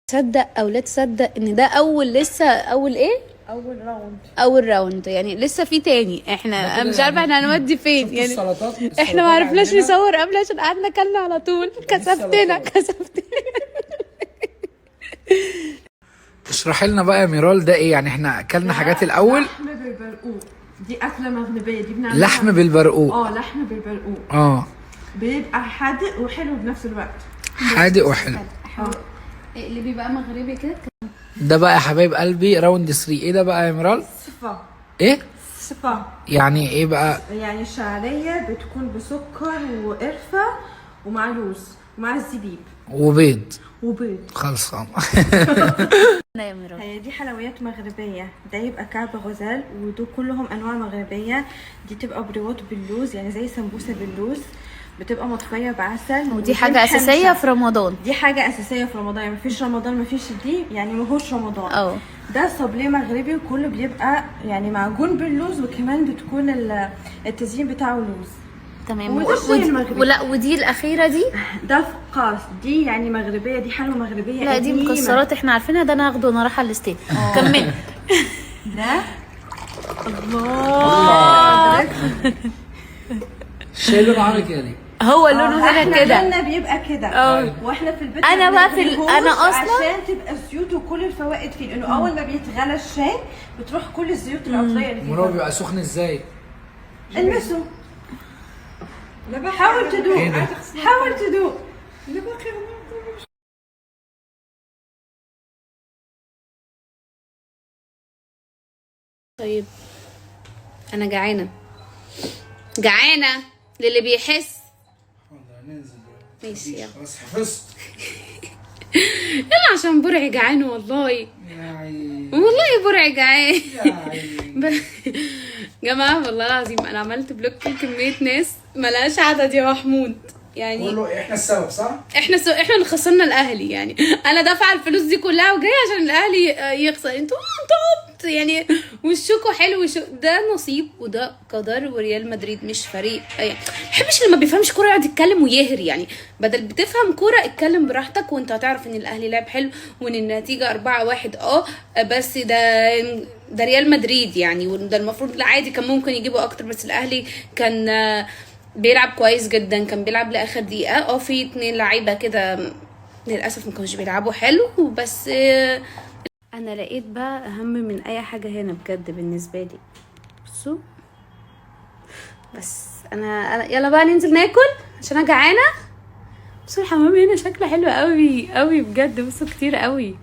تصدق او لا تصدق ان ده لسه اول ايه؟ اول راوند يعني لسه في تاني. احنا مش عارفه احنا هنودي فين يعني. احنا ما عرفناش نصور قبل عشان قعدنا كلنا على طول. كسفتنا. اشرحي لنا بقى يا ميرال ده ايه يعني؟ احنا اكلنا حاجات الاول. لحم بالبرقوق، دي اكله مغربيه، دي بنعملها لحم بالبرقوق. لحم بالبرقوق. بيبقى حادق وحلو بنفس الوقت. حادق وحلو. اللي بيبقى مغربي كده. ده بقى يا حبايب قلبي راوند 3. ايه ده بقى يا ميرال؟ صفا. ايه صفا يعني ايه بقى؟ يعني الشعريه بتكون بسكر وقرفه ومع لوز ومع الزبيب وبيض. خلصان. هي دي حلويات مغربيه. ده يبقى كعب غزال، ودول كلهم انواع مغربيه. دي تبقى بريوات باللوز، يعني زي سمبوسه باللوز، بتبقى مطفيه بعسل. ودي حاجه اساسيه في رمضان. دي حاجه اساسيه في رمضان، يعني مفيش رمضان مفيش دي، يعني ماهوش رمضان. ده صبليه مغربي، وكله بيبقى يعني معجون باللوز، وكمان بتكون التزيين بتاعه لوز. تمام. ودي الاخيره دي ده فقاس، دي يعني مغربيه، دي حلوه مغربيه. لا دي مكسرات احنا عارفينها. ده انا هاخده وانا رايحه الستيج. كمل. ده الله شايله معاك كده ليه؟ هو لونه هنا كده. احنا بيبقى كده. واحنا في البيت انا بقى انا اصلا عشان تبقى الزيوت وكل الفوائد فيه، لانه اول ما بيتغلى الشاي بتروح كل الزيوت العضويه اللي فيه. مرة بيبقى سخن ازاي؟ المسه. حاول تدوق. حاول تدوق. طيب انا جعانه للي بيحس. ماشي يلا. خلاص حفظت. يلا عشان برعي جعان والله. والله برعي جعان. جماعه والله العظيم انا عملت بلوك لكميه ناس ملهاش عدد يا محمود. يعني قولوا احنا السبب صح؟ احنا اللي خسرنا الاهلي. يعني انا دافعه الفلوس دي كلها وجايه عشان الاهلي يخسر. انتوا يعني وشكوا حلو. ده نصيب وده قدر. وريال مدريد مش فريق يعني. بحبش اللي ما بيفهمش كوره يقعد يتكلم ويهري. يعني بدل بتفهم كوره اتكلم براحتك، وانت هتعرف ان الاهلي لعب حلو وان النتيجه 4-1. بس ده ريال مدريد يعني، وده المفروض عادي كان ممكن يجيبوا اكتر. بس الاهلي كان بيلعب كويس جدا، كان بيلعب لاخر دقيقه. في 2 لعيبه كده للاسف ما كانوش بيلعبوا حلو. بس انا لقيت بقى اهم من اي حاجه هنا بجد بالنسبه لي. بصوا بس انا يلا بقى ننزل ناكل عشان انا جعانه. بصوا الحمام هنا شكله حلو قوي قوي بجد. بصوا كتير قوي.